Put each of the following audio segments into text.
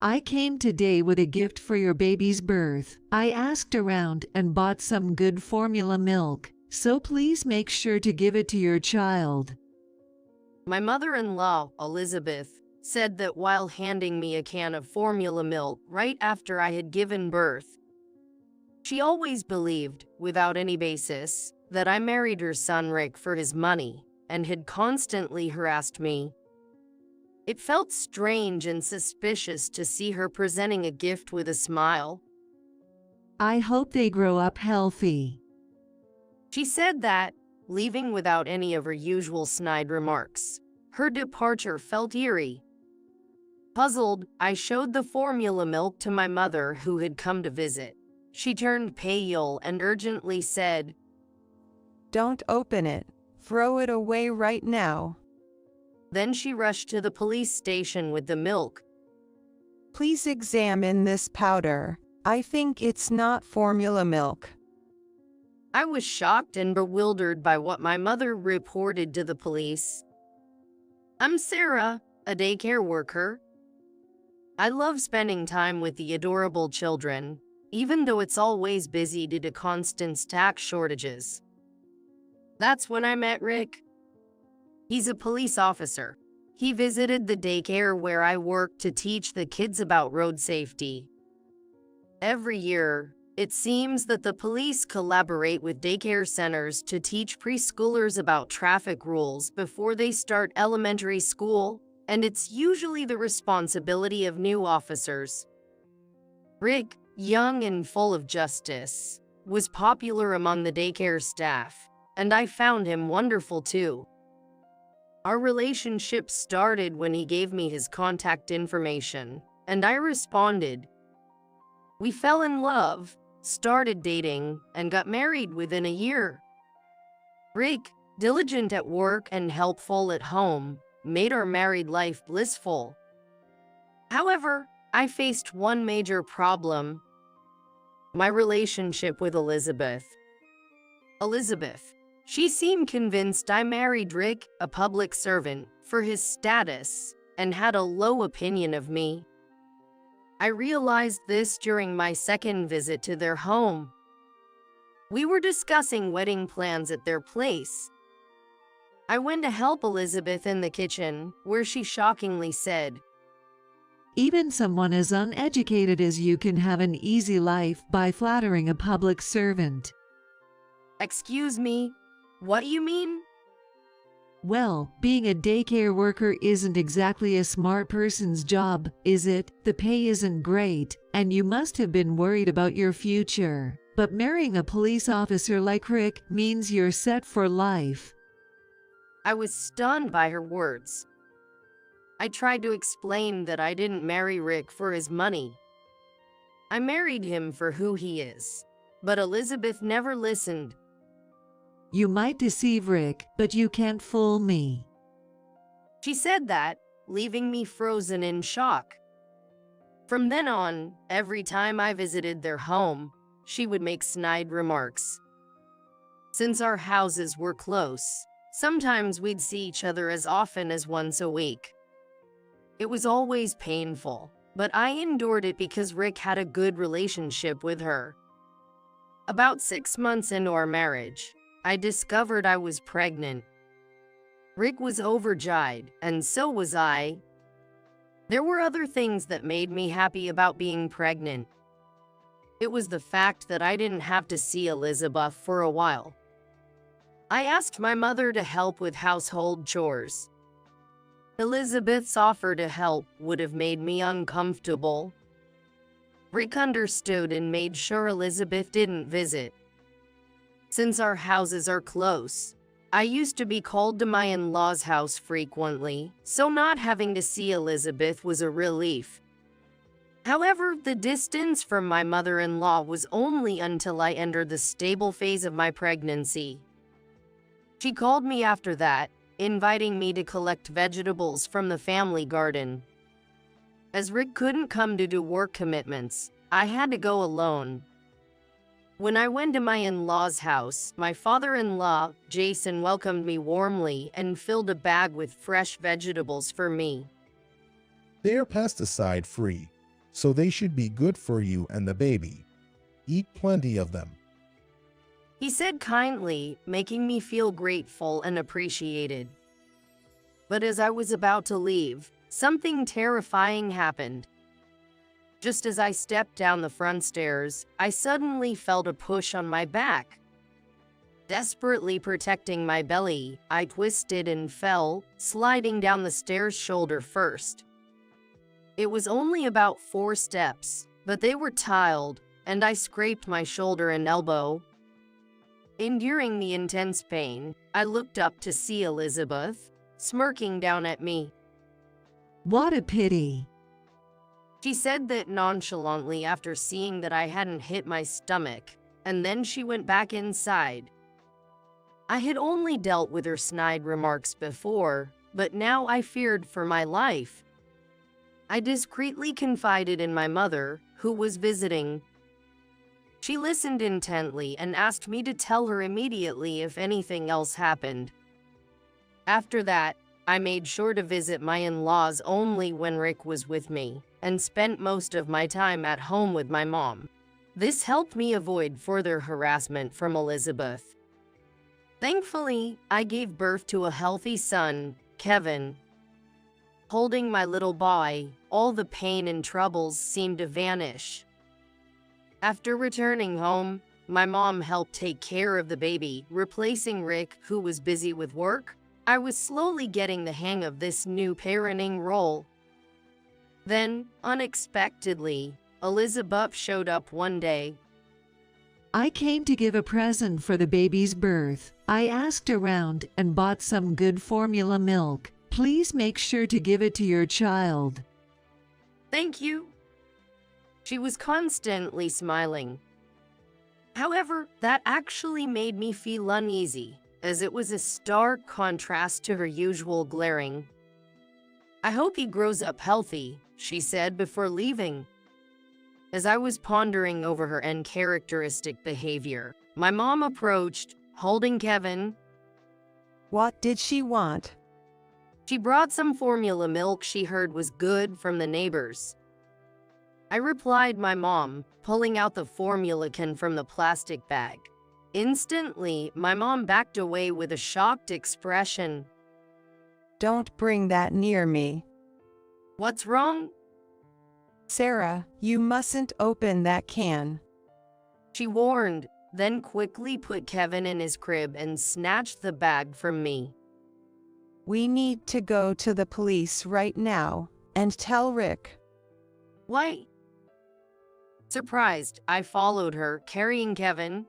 I came today with a gift for your baby's birth. I asked around and bought some good formula milk, so please make sure to give it to your child. My mother-in-law, Elizabeth, said that while handing me a can of formula milk right after I had given birth. She always believed, without any basis, that I married her son Rick for his money and had constantly harassed me. It felt strange and suspicious to see her presenting a gift with a smile. I hope they grow up healthy. She said that, leaving without any of her usual snide remarks. Her departure felt eerie. Puzzled, I showed the formula milk to my mother who had come to visit. She turned pale and urgently said, "Don't open it. Throw it away right now." Then she rushed to the police station with the milk. "Please examine this powder. I think it's not formula milk." I was shocked and bewildered by what my mother reported to the police. "I'm Sarah, a daycare worker. I love spending time with the adorable children, even though it's always busy due to constant staff shortages. That's when I met Rick. He's a police officer. He visited the daycare where I work to teach the kids about road safety. Every year, it seems that the police collaborate with daycare centers to teach preschoolers about traffic rules before they start elementary school, and it's usually the responsibility of new officers. Rick, young and full of justice, was popular among the daycare staff, and I found him wonderful too. Our relationship started when he gave me his contact information, and I responded. We fell in love, started dating, and got married within a year. Rick, diligent at work and helpful at home, made our married life blissful. However, I faced one major problem: my relationship with Elizabeth. She seemed convinced I married Rick, a public servant, for his status, and had a low opinion of me. I realized this during my second visit to their home. We were discussing wedding plans at their place. I went to help Elizabeth in the kitchen, where she shockingly said, Even someone as uneducated as you can have an easy life by flattering a public servant. "Excuse me, what do you mean?" Well, being a daycare worker isn't exactly a smart person's job, is it? The pay isn't great, and you must have been worried about your future. But marrying a police officer like Rick means you're set for life. I was stunned by her words. I tried to explain that I didn't marry Rick for his money. I married him for who he is. But Elizabeth never listened. You might deceive Rick, but you can't fool me. She said that, leaving me frozen in shock. From then on, every time I visited their home, she would make snide remarks. Since our houses were close, sometimes we'd see each other as often as once a week. It was always painful, but I endured it because Rick had a good relationship with her. About 6 months into our marriage, I discovered I was pregnant. Rick was overjoyed, and so was I. There were other things that made me happy about being pregnant. It was the fact that I didn't have to see Elizabeth for a while. I asked my mother to help with household chores. Elizabeth's offer to help would have made me uncomfortable. Rick understood and made sure Elizabeth didn't visit. Since our houses are close, I used to be called to my in-laws' house frequently, so not having to see Elizabeth was a relief. However, the distance from my mother-in-law was only until I entered the stable phase of my pregnancy. She called me after that, inviting me to collect vegetables from the family garden. As Rick couldn't come due to work commitments, I had to go alone. When I went to my in-laws' house, my father-in-law, Jason, welcomed me warmly and filled a bag with fresh vegetables for me. They're pesticide-free. so they should be good for you and the baby. Eat plenty of them. He said kindly, making me feel grateful and appreciated. But as I was about to leave, something terrifying happened. Just as I stepped down the front stairs, I suddenly felt a push on my back. Desperately protecting my belly, I twisted and fell, sliding down the stairs shoulder first. It was only about 4 steps, but they were tiled, and I scraped my shoulder and elbow. Enduring the intense pain, I looked up to see Elizabeth, smirking down at me. What a pity. She said that nonchalantly after seeing that I hadn't hit my stomach, and then she went back inside. I had only dealt with her snide remarks before, but now I feared for my life. I discreetly confided in my mother, who was visiting. She listened intently and asked me to tell her immediately if anything else happened. After that, I made sure to visit my in-laws only when Rick was with me, and spent most of my time at home with my mom. This helped me avoid further harassment from Elizabeth. Thankfully, I gave birth to a healthy son, Kevin. Holding my little boy, all the pain and troubles seemed to vanish. After returning home, my mom helped take care of the baby, replacing Rick, who was busy with work. I was slowly getting the hang of this new parenting role. Then, unexpectedly, Elizabeth showed up one day. I came to give a present for the baby's birth. I asked around and bought some good formula milk. Please make sure to give it to your child. Thank you. She was constantly smiling. However, that actually made me feel uneasy, as it was a stark contrast to her usual glaring. I hope he grows up healthy, she said before leaving. As I was pondering over her uncharacteristic behavior, my mom approached, holding Kevin. What did she want? She brought some formula milk she heard was good from the neighbors. I replied my mom, pulling out the formula can from the plastic bag. Instantly, my mom backed away with a shocked expression. Don't bring that near me. What's wrong? Sarah, you mustn't open that can. She warned, then quickly put Kevin in his crib and snatched the bag from me. We need to go to the police right now and tell Rick. Why? Surprised, I followed her, carrying Kevin.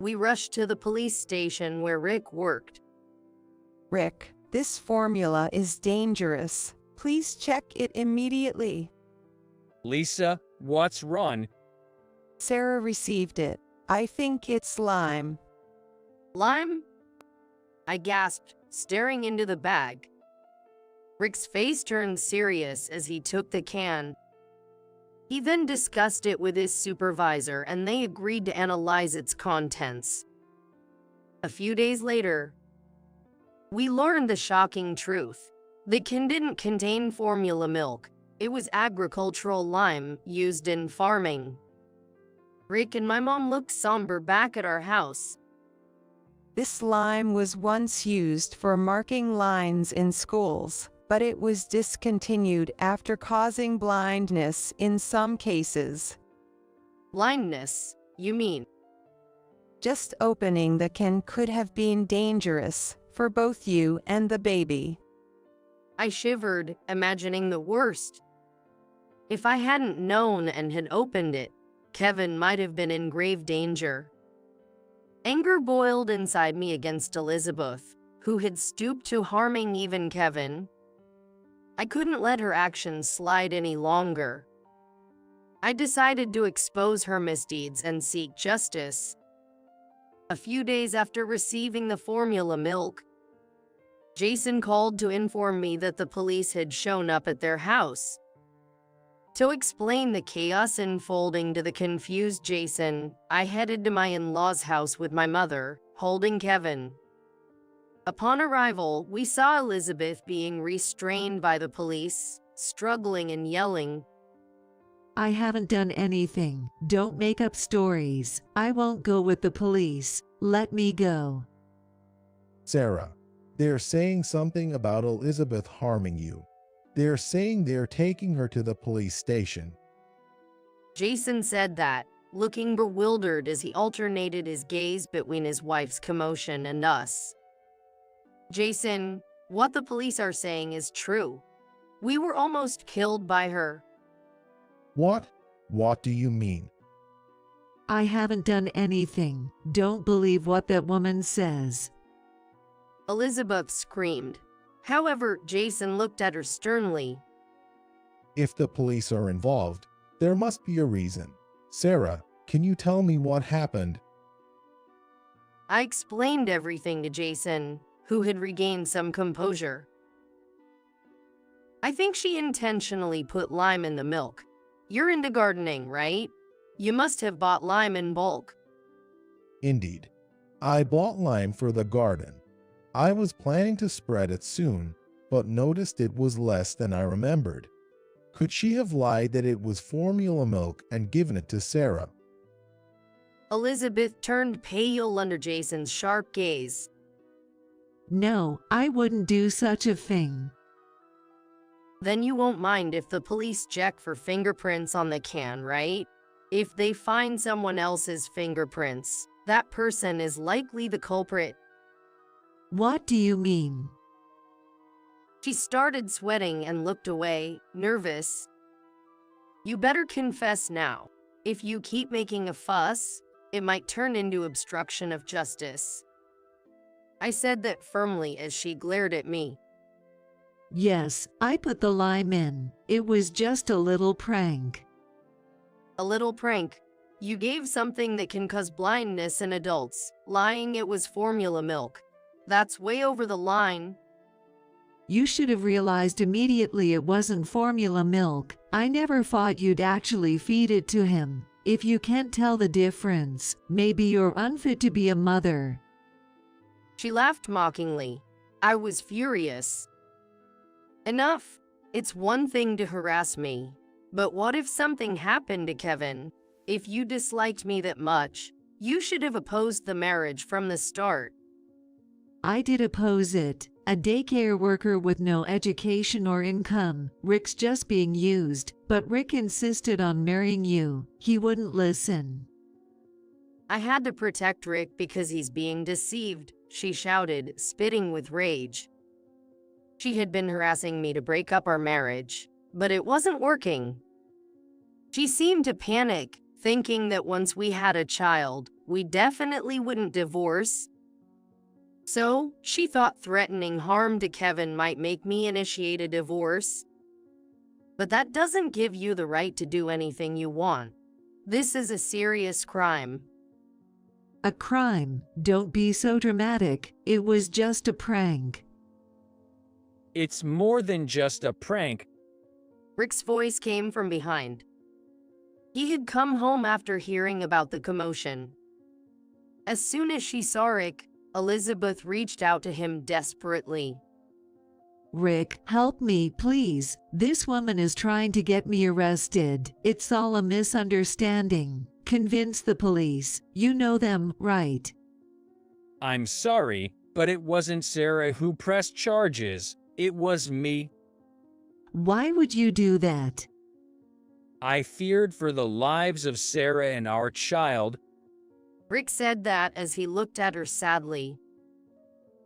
We rushed to the police station where Rick worked. Rick, this formula is dangerous. Please check it immediately. Lisa, what's wrong? Sarah received it. I think it's lime. Lime? I gasped, staring into the bag. Rick's face turned serious as he took the can. He then discussed it with his supervisor and they agreed to analyze its contents. A few days later, we learned the shocking truth. The can didn't contain formula milk. It was agricultural lime used in farming. Rick and my mom looked somber back at our house. This lime was once used for marking lines in schools, but it was discontinued after causing blindness in some cases. Blindness, you mean? Just opening the can could have been dangerous for both you and the baby. I shivered, imagining the worst. If I hadn't known and had opened it, Kevin might have been in grave danger. Anger boiled inside me against Elizabeth, who had stooped to harming even Kevin. I couldn't let her actions slide any longer. I decided to expose her misdeeds and seek justice. A few days after receiving the formula milk, Jason called to inform me that the police had shown up at their house. To explain the chaos unfolding to the confused Jason, I headed to my in-laws' house with my mother, holding Kevin. Upon arrival, we saw Elizabeth being restrained by the police, struggling and yelling. I haven't done anything. Don't make up stories. I won't go with the police. Let me go. Sarah, they're saying something about Elizabeth harming you. They're saying they're taking her to the police station. Jason said that, looking bewildered as he alternated his gaze between his wife's commotion and us. Jason, what the police are saying is true. We were almost killed by her. What? What do you mean? I haven't done anything. Don't believe what that woman says. Elizabeth screamed. However, Jason looked at her sternly. If the police are involved, there must be a reason. Sarah, can you tell me what happened? I explained everything to Jason, who had regained some composure. I think she intentionally put lime in the milk. You're into gardening, right? You must have bought lime in bulk. Indeed. I bought lime for the garden. I was planning to spread it soon, but noticed it was less than I remembered. Could she have lied that it was formula milk and given it to Sarah? Elizabeth turned pale under Jason's sharp gaze. No, I wouldn't do such a thing. Then you won't mind if the police check for fingerprints on the can, right? If they find someone else's fingerprints, that person is likely the culprit. What do you mean? She started sweating and looked away, nervous. You better confess now. If you keep making a fuss, it might turn into obstruction of justice. I said that firmly as she glared at me. Yes, I put the lime in. It was just a little prank. A little prank. You gave something that can cause blindness in adults, lying it was formula milk. That's way over the line. You should have realized immediately it wasn't formula milk. I never thought you'd actually feed it to him. If you can't tell the difference, maybe you're unfit to be a mother. She laughed mockingly. I was furious. Enough. It's one thing to harass me. But what if something happened to Kevin? If you disliked me that much, you should have opposed the marriage from the start. I did oppose it. A daycare worker with no education or income. Rick's just being used, but Rick insisted on marrying you. He wouldn't listen. I had to protect Rick because he's being deceived, she shouted, spitting with rage. She had been harassing me to break up our marriage, but it wasn't working. She seemed to panic, thinking that once we had a child, we definitely wouldn't divorce. So, she thought threatening harm to Kevin might make me initiate a divorce. But that doesn't give you the right to do anything you want. This is a serious crime. A crime? Don't be so dramatic. It was just a prank. It's more than just a prank. Rick's voice came from behind. He had come home after hearing about the commotion. As soon as she saw Rick, Elizabeth reached out to him desperately. Rick, help me, please. This woman is trying to get me arrested. It's all a misunderstanding. Convince the police. You know them, right? I'm sorry, but it wasn't Sarah who pressed charges. It was me. Why would you do that? I feared for the lives of Sarah and our child. Rick said that as he looked at her sadly.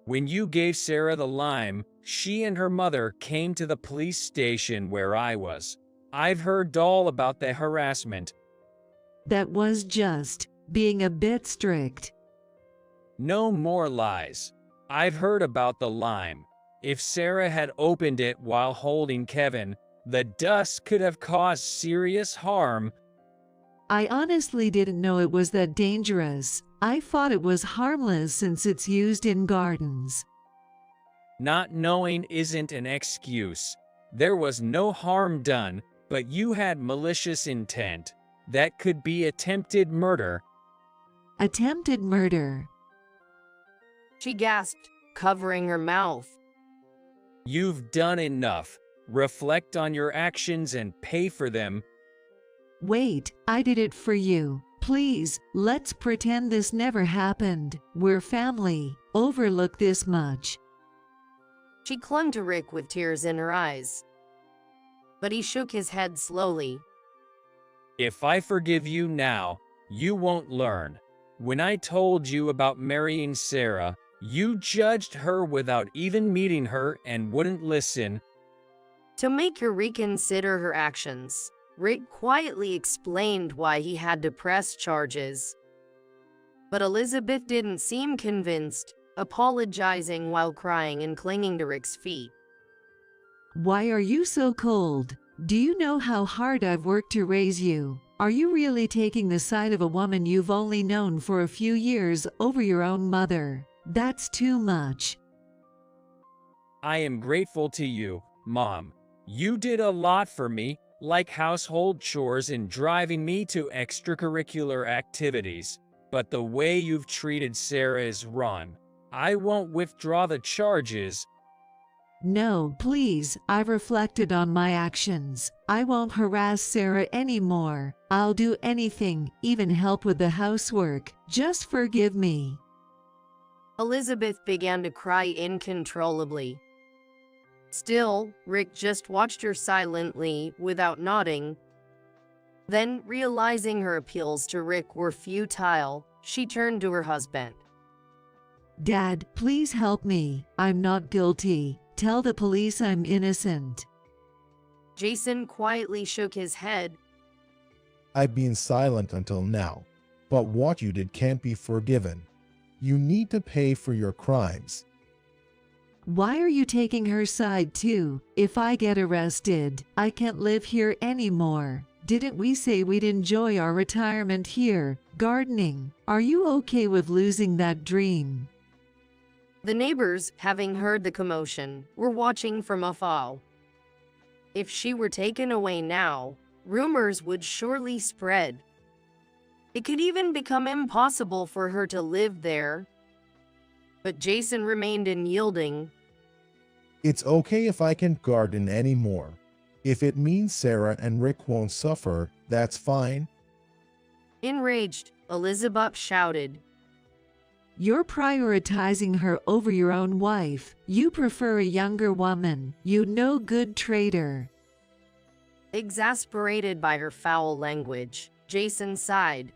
When you gave Sarah the lime, she and her mother came to the police station where I was. I've heard all about the harassment. That was just being a bit strict. No more lies. I've heard about the lime. If Sarah had opened it while holding Kevin, the dust could have caused serious harm. I honestly didn't know it was that dangerous. I thought it was harmless since it's used in gardens. Not knowing isn't an excuse. There was no harm done, but you had malicious intent. That could be attempted murder. Attempted murder. She gasped, covering her mouth. You've done enough. Reflect on your actions and pay for them. Wait, I did it for you. Please, let's pretend this never happened. We're family. Overlook this much. She clung to Rick with tears in her eyes. But he shook his head slowly. If I forgive you now, you won't learn. When I told you about marrying Sarah, you judged her without even meeting her and wouldn't listen. To make her reconsider her actions, Rick quietly explained why he had to press charges. But Elizabeth didn't seem convinced, apologizing while crying and clinging to Rick's feet. Why are you so cold? Do you know how hard I've worked to raise you? Are you really taking the side of a woman you've only known for a few years over your own mother? That's too much. I am grateful to you, Mom. You did a lot for me, like household chores and driving me to extracurricular activities. But the way you've treated Sarah is wrong. I won't withdraw the charges. No, please, I've reflected on my actions. I won't harass Sarah anymore. I'll do anything, even help with the housework. Just forgive me. Elizabeth began to cry uncontrollably. Still, Rick just watched her silently, without nodding. Then, realizing her appeals to Rick were futile, she turned to her husband. Dad, please help me. I'm not guilty. Tell the police I'm innocent. Jason quietly shook his head. I've been silent until now, but what you did can't be forgiven. You need to pay for your crimes. Why are you taking her side too? If I get arrested, I can't live here anymore. Didn't we say we'd enjoy our retirement here, gardening? Are you okay with losing that dream? The neighbors, having heard the commotion, were watching from afar. If she were taken away now, rumors would surely spread. It could even become impossible for her to live there. But Jason remained unyielding. It's okay if I can't garden anymore. If it means Sarah and Rick won't suffer, that's fine. Enraged, Elizabeth shouted. You're prioritizing her over your own wife. You prefer a younger woman. You no good traitor. Exasperated by her foul language, Jason sighed.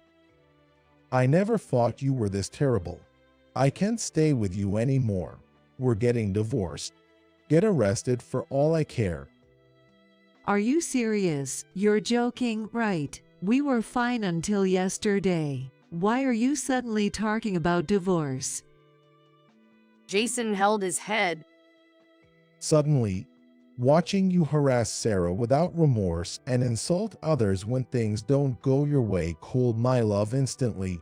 I never thought you were this terrible. I can't stay with you anymore. We're getting divorced. Get arrested for all I care. Are you serious? You're joking, right? We were fine until yesterday. Why are you suddenly talking about divorce? Jason held his head. Suddenly, watching you harass Sarah without remorse and insult others when things don't go your way cooled my love instantly.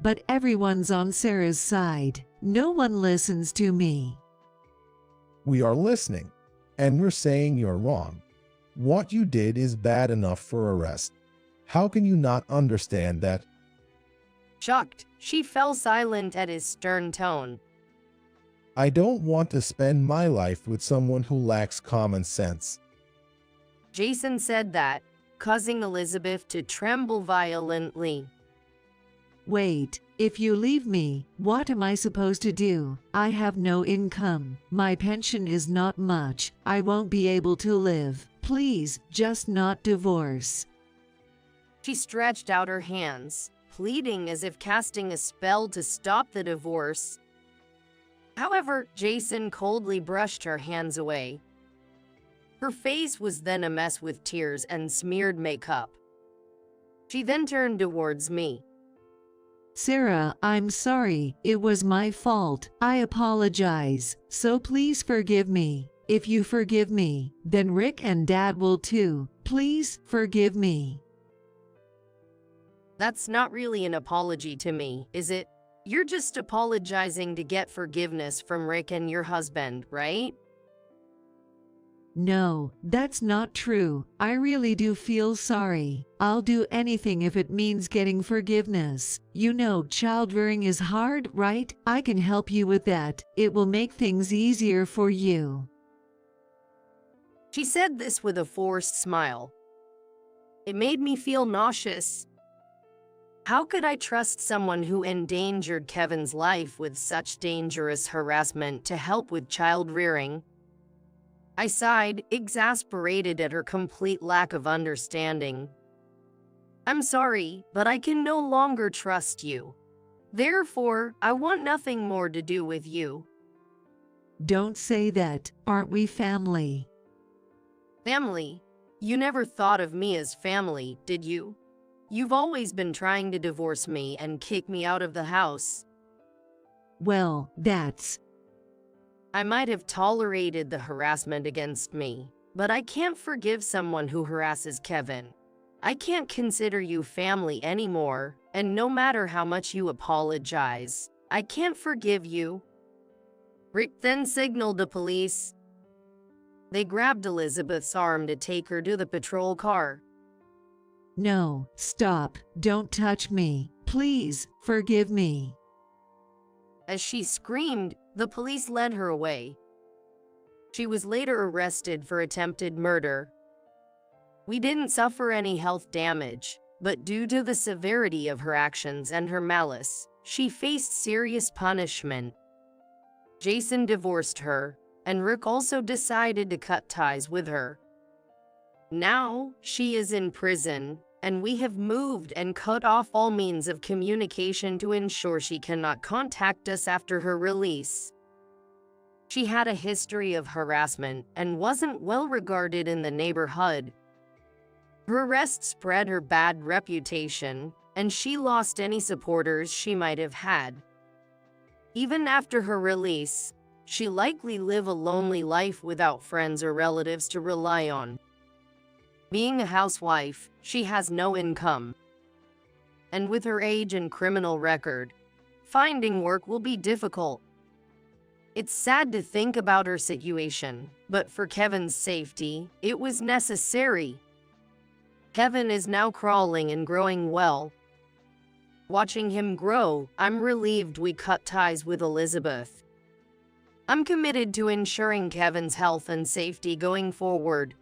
But everyone's on Sarah's side. No one listens to me. We are listening, and we're saying you're wrong. What you did is bad enough for arrest. How can you not understand that? Shocked, she fell silent at his stern tone. I don't want to spend my life with someone who lacks common sense. Jason said that, causing Elizabeth to tremble violently. Wait, if you leave me, what am I supposed to do? I have no income. My pension is not much. I won't be able to live. Please, just not divorce. She stretched out her hands, pleading as if casting a spell to stop the divorce. However, Jason coldly brushed her hands away. Her face was then a mess with tears and smeared makeup. She then turned towards me. Sarah, I'm sorry. It was my fault. I apologize. So please forgive me. If you forgive me, then Rick and Dad will too. Please forgive me. That's not really an apology to me, is it? You're just apologizing to get forgiveness from Rick and your husband, right? No, that's not true. I really do feel sorry. I'll do anything if it means getting forgiveness. You know, childbearing is hard, right? I can help you with that. It will make things easier for you. She said this with a forced smile. It made me feel nauseous. How could I trust someone who endangered Kevin's life with such dangerous harassment to help with child rearing? I sighed, exasperated at her complete lack of understanding. I'm sorry, but I can no longer trust you. Therefore, I want nothing more to do with you. Don't say that. Aren't we family? Family? You never thought of me as family, did you? You've always been trying to divorce me and kick me out of the house. Well, that's... I might have tolerated the harassment against me, but I can't forgive someone who harasses Kevin. I can't consider you family anymore, and no matter how much you apologize, I can't forgive you. Rick then signaled the police. They grabbed Elizabeth's arm to take her to the patrol car. No, stop. Don't touch me. Please, forgive me. As she screamed, the police led her away. She was later arrested for attempted murder. We didn't suffer any health damage, but due to the severity of her actions and her malice, she faced serious punishment. Jason divorced her, and Rick also decided to cut ties with her. Now, she is in prison, and we have moved and cut off all means of communication to ensure she cannot contact us after her release. She had a history of harassment and wasn't well regarded in the neighborhood. Her arrest spread her bad reputation, and she lost any supporters she might have had. Even after her release, she likely lived a lonely life without friends or relatives to rely on. Being a housewife, she has no income. And with her age and criminal record, finding work will be difficult. It's sad to think about her situation, but for Kevin's safety, it was necessary. Kevin is now crawling and growing well. Watching him grow, I'm relieved we cut ties with Elizabeth. I'm committed to ensuring Kevin's health and safety going forward.